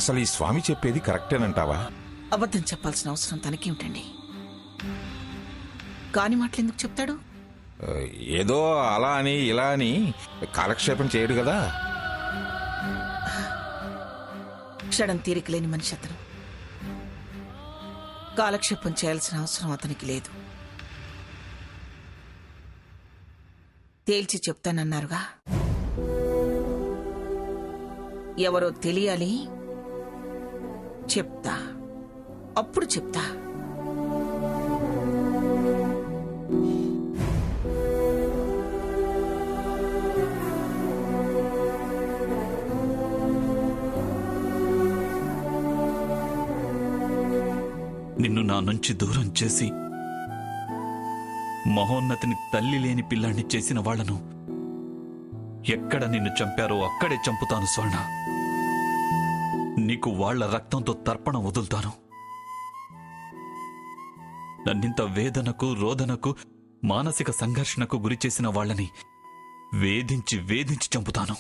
అసలు ఈ స్వామి చెప్పేది కరెక్టేనంటావా? అబద్ధం చెప్పాల్సిన అవసరం తనకేమిటండి? కాని మాటలు ఎందుకు చెప్తాడు? ఏదో అలా అని ఇలా అని కాలక్షేపం చేయడు కదా. క్షణం తీరిక లేని మనిషి అతను. కాలక్షేపం చేయాల్సిన అవసరం అతనికి లేదు. తేల్చి చెప్తానన్నారుగా, ఎవరో తెలియాలి. చెప్తా, అప్పుడు చెప్తా. నిన్ను నా నుంచి దూరం చేసి మహోన్నతిని తల్లి లేని పిల్లాన్ని చేసిన వాళ్లను ఎక్కడ నిన్ను చంపారో అక్కడే చంపుతాను స్వర్ణ. నీకు వాళ్ల రక్తంతో తర్పణ వదులుతాను. నన్నింత వేదనకు, రోదనకు, మానసిక సంఘర్షణకు గురి చేసిన వాళ్లని వేధించి వేధించి చంపుతాను.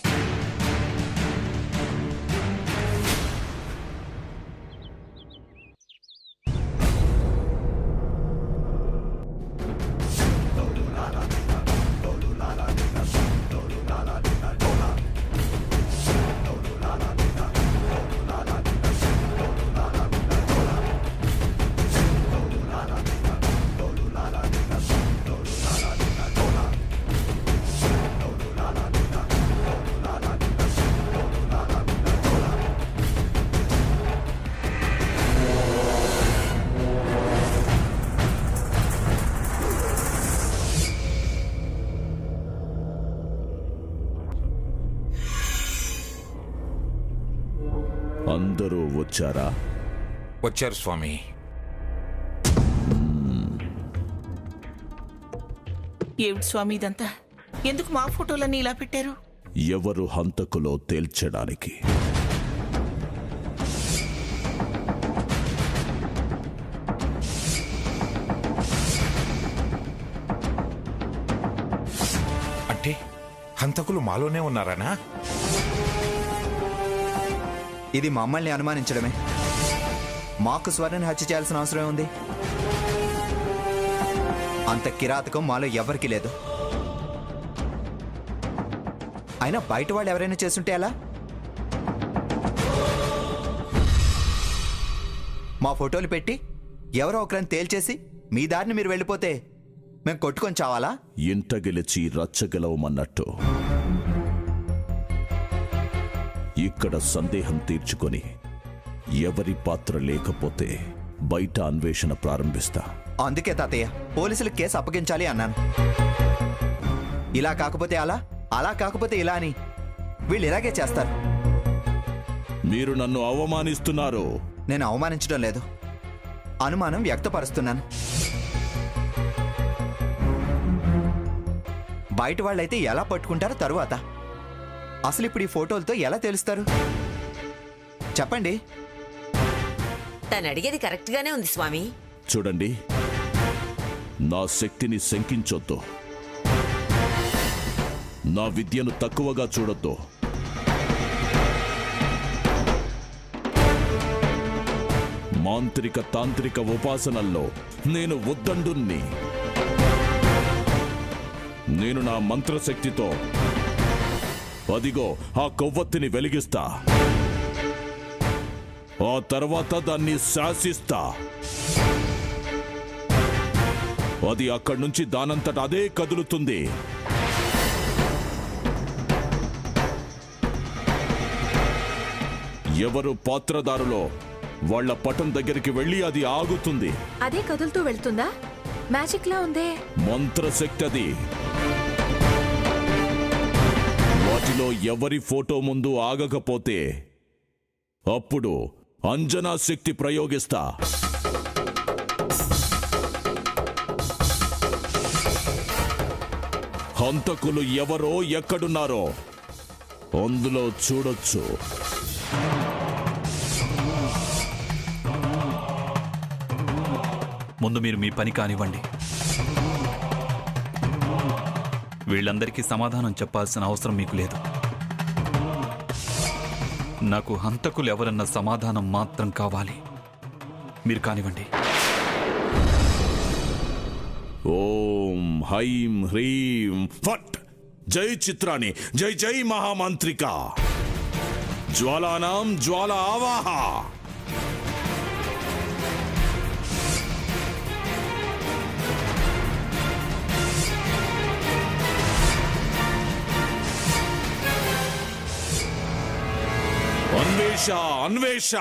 అందరూ వచ్చారా? వచ్చారు స్వామి. ఏమిటి స్వామి ఇదంతా? ఎందుకు మా ఫోటోలన్నీ ఇలా పెట్టారు? ఎవరు హంతకులో తేల్చడానికి. అంటే హంతకులు మాలోనే ఉన్నారనా? ఇది మమ్మల్ని అనుమానించడమే. మాకు స్వర్ణని హత్య చేయాల్సిన అవసరం ఉంది? అంత కిరాతకం మాలో ఎవరికీ లేదు. అయినా బయట వాళ్ళు ఎవరైనా చేస్తుంటే ఎలా? మా ఫోటోలు పెట్టి ఎవరో ఒకరిని తేల్చేసి మీ దారిని మీరు వెళ్ళిపోతే మేము కొట్టుకొని చావాలా? ఇంట గెలిచి రచ్చగలవమన్నట్టు ఇక్కడ సందేహం తీర్చుకొని ఎవరి పాత్ర లేకపోతే బయట అన్వేషణ ప్రారంభిస్తా. అందుకే తాతయ్య పోలీసులకు కేసు అప్పగించాలి అన్నాను. ఇలా కాకపోతే అలా, అలా కాకపోతే ఇలా అని వీళ్ళు ఇలాగే చేస్తారు. మీరు నన్ను అవమానిస్తున్నారు. నేను అవమానించడం లేదు, అనుమానం వ్యక్తపరుస్తున్నాను. బయట వాళ్ళైతే ఎలా పట్టుకుంటారో తరువాత, అసలు ఇప్పుడు ఈ ఫోటోలతో ఎలా తెలుస్తారు చెప్పండి? తను అడిగేది కరెక్ట్ గానే ఉంది స్వామి. చూడండి, నా శక్తిని శంకించొద్దు, నా విద్యను తక్కువగా చూడొద్దు. మాంత్రిక తాంత్రిక ఉపాసనల్లో నేను ఉద్దండుణ్ణి. నేను నా మంత్రశక్తితో అదిగో ఆ కొవ్వొత్తిని వెలిగిస్తా, ఆ తర్వాత దాన్ని శాసిస్తా. అది అక్కడి నుంచి దానంతట అదే కదులుతుంది. ఎవరు పాత్రదారులో వాళ్ల పటం దగ్గరికి వెళ్లి అది ఆగుతుంది. అదే కదులుతూ వెళ్తుందా? మ్యాజిక్ లా ఉందే. మంత్రశక్తి అది. వాటిలో ఎవరి ఫోటో ముందు ఆగకపోతే అప్పుడు అంజనా శక్తి ప్రయోగిస్తా. హంతకులు ఎవరో ఎక్కడున్నారో అందులో చూడొచ్చు. ముందు మీరు మీ పని కానివ్వండి. వీళ్ళందరికీ సమాధానం చెప్పాల్సిన అవసరం మీకు లేదు. నాకు హంతకులు ఎవరన్న సమాధానం మాత్రం కావాలి. మీరు కానివ్వండి. ఓం హైం హ్రీం ఫట్. జై చిత్రాణి, జై జై మహామంత్రిక. జ్వాలానాం జ్వాల ఆవాహ. అన్వేష అన్వేష.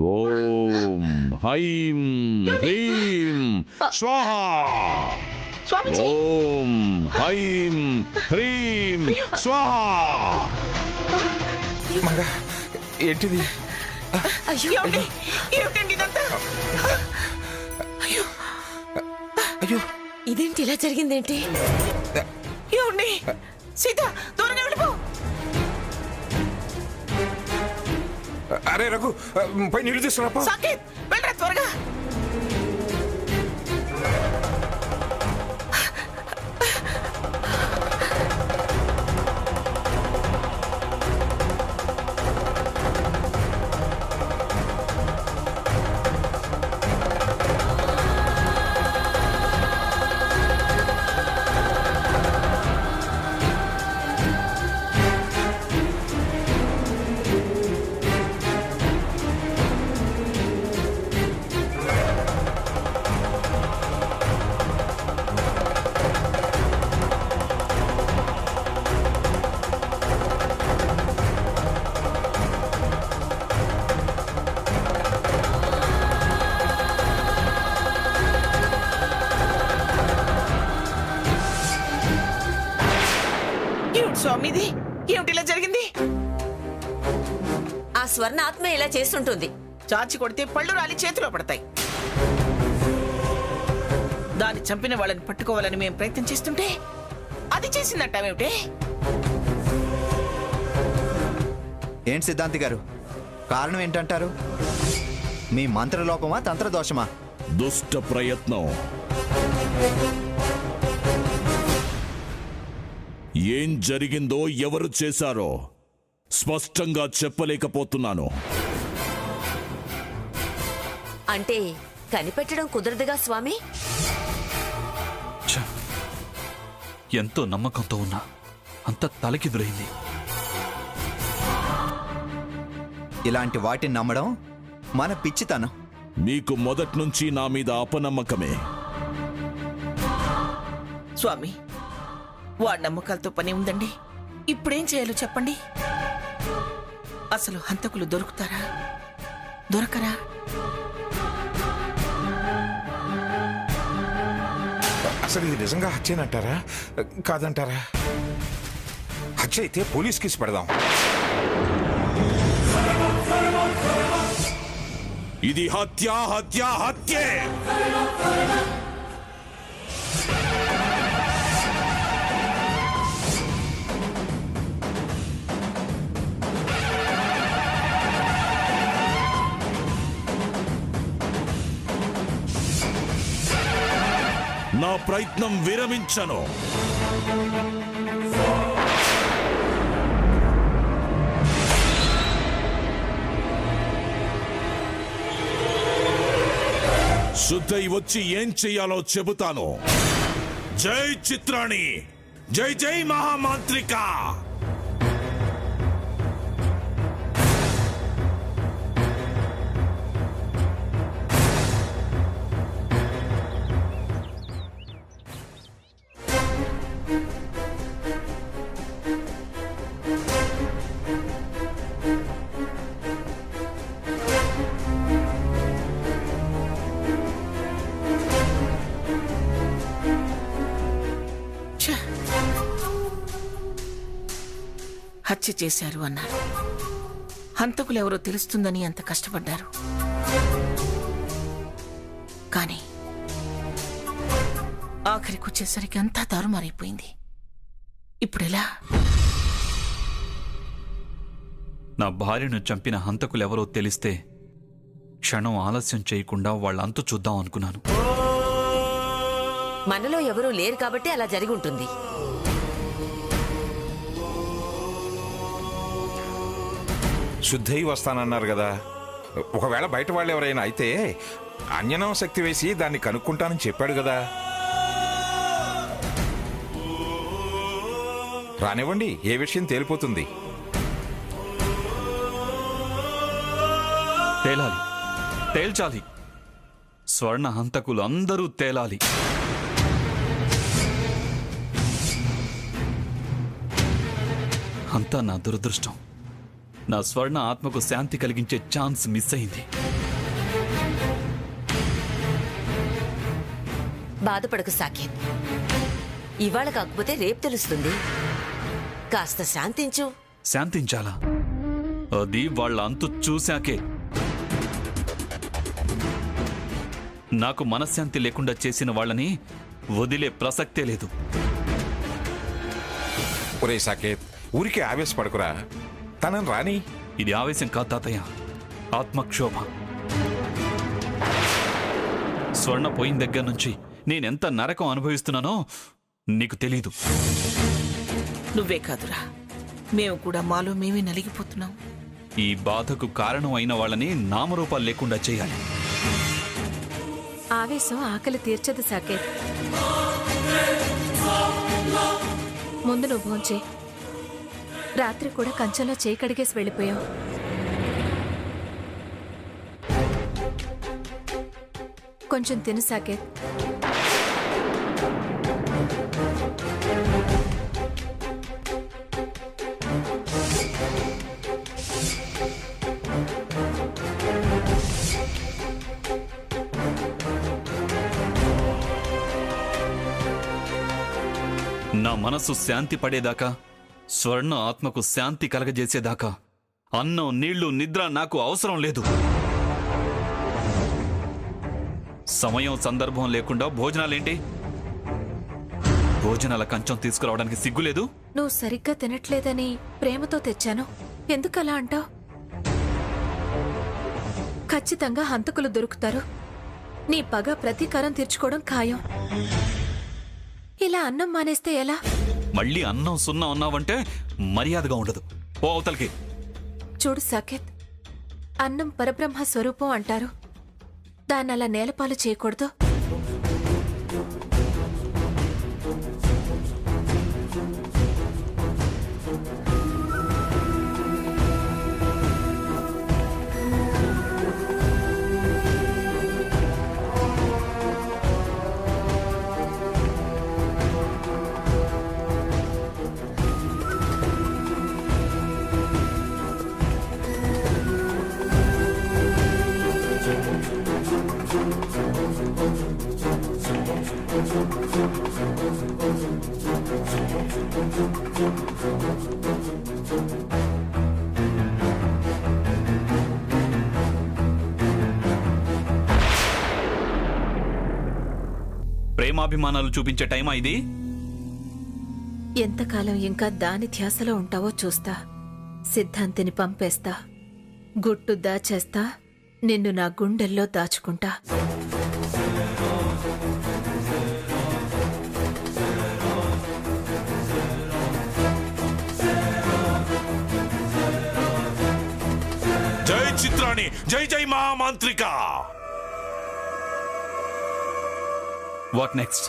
ఓం హైం హ్రీం స్వాహ. స్వామిజీ ఓం హైం హ్రీం స్వాహ. మంగా ఏంటిది? ఏమండి? ఏమిటండి ఇదంతా? అయ్యో అయ్యో ఇదేంటి ఇలా జరిగిందేంటి? ఏమండి? సీత దూరంగా వెళ్ళిపో. అరే రఘు, పై నీళ్ళు తీసుకురాపో. సాకేత్ వెళ్ళరా త్వరగా. స్వామిది ఏమిటి ఇలా జరిగింది? ఆ స్వర్ణ ఆత్మ ఇలా చేస్తుంటుంది. చాచి కొడితే పళ్ళు రాలి చేతిలో పడతాయి. దాన్ని చంపిన వాళ్ళని పట్టుకోవాలని మేము ప్రయత్నం చేస్తుంటే అది చేసిందట్టేమిటే? ఏంటి సిద్ధాంతి గారు, కారణం ఏంటంటారు? మీ మంత్రలోపమా, తంత్రదోషమా? దుష్ట ప్రయత్నం. ఏం జరిగిందో ఎవరు చేశారో స్పష్టంగా చెప్పలేకపోతున్నాను. అంటే కనిపెట్టడం కుదరదుగా స్వామి. ఛ! ఎంతో నమ్మకంతో ఉన్నా అంత తలకిదురైంది. ఇలాంటి వాటిని నమ్మడం మన పిచ్చితనం. మీకు మొదట్నుంచి నా మీద అపనమ్మకమే. స్వామి, వాడి నమ్మకాలతో పని ఉందండి. ఇప్పుడేం చేయాలో చెప్పండి. అసలు హంతకులు దొరుకుతారా, దొరకరా? అసలు ఇది నిజంగా హత్యేనంటారా కాదంటారా? హత్య అయితే పోలీస్ కేసు పెడదాం. ఇది హత్య, హత్య, హత్యే. నా ప్రయత్నం విరమించను. శుద్ధై వచ్చి ఏం చెయ్యాలో చెబుతాను. జై చిత్రాణి, జై జై మహామాంత్రిక. ఛ! హత్య చేశారు అన్నారు. హంతకులెవరో తెలుస్తుందని అంత కష్టపడ్డారు. కానీ ఆఖరికి వచ్చేసరికి అంతా తారుమారైపోయింది. ఇప్పుడెలా? నా భార్యను చంపిన హంతకులెవరో తెలిస్తే క్షణం ఆలస్యం చేయకుండా వాళ్ళ అంతు చూద్దాం అనుకున్నాను. మనలో ఎవరూ లేరు కాబట్టి అలా జరిగి ఉంటుంది. శుద్ధయి వస్తానన్నారు కదా. ఒకవేళ బయట వాళ్ళు ఎవరైనా అయితే అన్యనం శక్తి వేసి దాన్ని కనుక్కుంటానని చెప్పాడు కదా. రానివ్వండి, ఏ విషయం తేలిపోతుంది. తేలాలి, తేల్చాలి. స్వర్ణ హంతకులు అందరూ తేలాలి. అంతా నా దురదృష్టం. నా స్వర్ణ ఆత్మకు శాంతి కలిగించే ఛాన్స్ మిస్ అయింది. బాధపడకు సాకేత్. ఇవాళ కాకపోతే రేపు తెలుస్తుంది. కాస్త శాంతించు. శాంతించాలా? అది వాళ్ళ అంతు చూశాకే. నాకు మనశ్శాంతి లేకుండా చేసిన వాళ్ళని వదిలే ప్రసక్తే లేదు. ఒరే సాకేత్, ఊరికే ఆవేశపడకురా. తనని రాని. ఇది ఆవేశం కాదు తాతయ్య, ఆత్మక్షోభ. స్వర్ణ పోయిన దగ్గర నుంచి నేనెంత నరకం అనుభవిస్తున్నానో నీకు తెలీదు. నువ్వే కాదురా, మేము కూడా మాలో మేమే నలిగిపోతున్నాం. ఈ బాధకు కారణం అయిన వాళ్ళని నామరూపాలు లేకుండా చేయాలి. ఆవేశం ఆకలి తీర్చదు సాకేత్. ముందు నువ్వు భోంచే. రాత్రి కూడా కంచంలో చేయి కడిగేసి వెళ్ళిపోయావు. కొంచెం తిను సాకేత్. నా మనసు శాంతి పడేదాకా స్వర్ణ ఆత్మకు శాంతి కలగజేసేదాకా అన్నం, నీళ్లు, నిద్ర నాకు అవసరం లేదు. సమయం, సందర్భం లేకుండా భోజనాలేంటి? భోజనాల కంచం తీసుకురావడానికి సిగ్గులేదు? నువ్వు సరిగ్గా తినట్లేదని ప్రేమతో తెచ్చాను. ఎందుకలా అంటావ్? ఖచ్చితంగా హంతకులు దొరుకుతారు. నీ పగ ప్రతీకారం తీర్చుకోవడం ఖాయం. ఇలా అన్నం మానేస్తే ఎలా? మళ్ళీ అన్నం సున్నా ఉన్నావంటే మర్యాదగా ఉండదు. ఓ అవతలికి. చూడు సాకేత్, అన్నం పరబ్రహ్మ స్వరూపం అంటారు. దాన్ని అలా నేలపాలు చేయకూడదు. ప్రేమాభిమానాలు చూపించే టైమా ఇది? ఎంతకాలం ఇంకా దాని ధ్యాసలో ఉంటావో చూస్తా. సిద్ధాంతిని పంపేస్తా, గుట్టు దాచేస్తా, నిన్ను నా గుండెల్లో దాచుకుంటా. జై చిత్రాణి, జై జై మహామాంత్రిక. What next?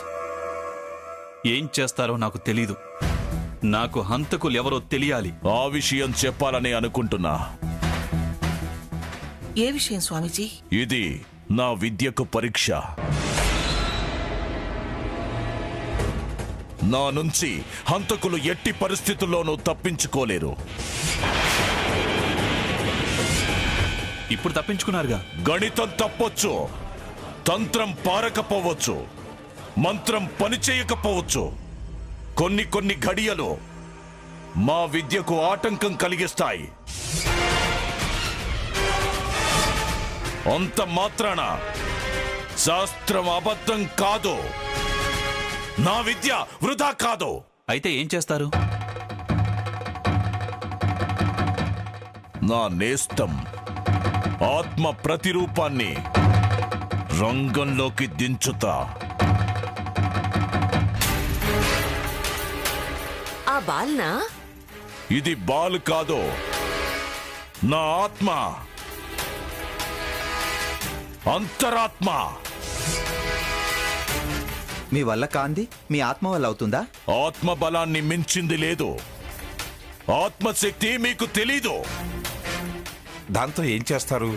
ఏం చేస్తారో నాకు తెలీదు. నాకు హంతకులు ఎవరో తెలియాలి. ఆ విషయం చెప్పాలని అనుకుంటున్నా. ఏ విషయం స్వామీజీ? ఇది నా విద్యకు పరీక్ష. నా నుంచి హంతకులు ఎట్టి పరిస్థితుల్లోనూ తప్పించుకోలేరు. ఇప్పుడు తప్పించుకున్నారుగా. గణితం తప్పొచ్చు, తంత్రం పారకపోవచ్చు, మంత్రం పనిచేయకపోవచ్చు. కొన్ని ఘడియలు మా విద్యకు ఆటంకం కలిగిస్తాయి. అంత మాత్రాన శాస్త్రం అబద్ధం కాదు, నా విద్య వృధా కాదు. అయితే ఏం చేస్తారు? నా నేస్తం ఆత్మ ప్రతిరూపాన్ని రంగంలోకి దించుతా. ఆ బాల్నా? ఇది బాల్ కాదు, నా ఆత్మ, అంతరాత్మ. మీ వల్ల కాంది మీ ఆత్మ వల్ల అవుతుందా? ఆత్మ బలాన్ని మించింది లేదు. ఆత్మశక్తి మీకు తెలీదు. దాంతో ఏం చేస్తారు?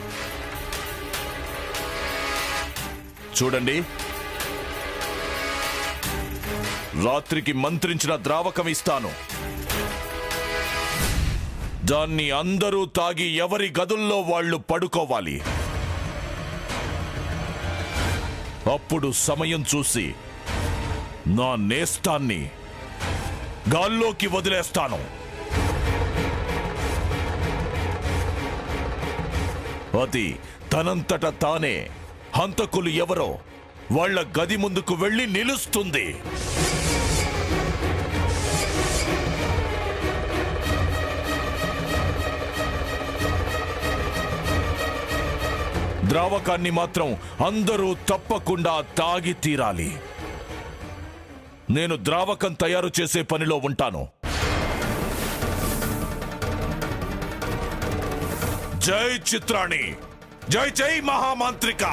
చూడండి, రాత్రికి మంత్రించిన ద్రావకం ఇస్తాను. దాన్ని అందరూ తాగి ఎవరి గదుల్లో వాళ్ళు పడుకోవాలి. అప్పుడు సమయం చూసి నా నేస్తాన్ని గాల్లోకి వదిలేస్తాను. అది తనంతట తానే హంతకులు ఎవరో వాళ్ళ గది ముందుకు వెళ్ళి నిలుస్తుంది. ద్రావకాన్ని మాత్రం అందరూ తప్పకుండా తాగి తీరాలి. నేను ద్రావకం తయారు చేసే పనిలో ఉంటాను. జై చిత్రాణి, జై జై మహామాంత్రిక.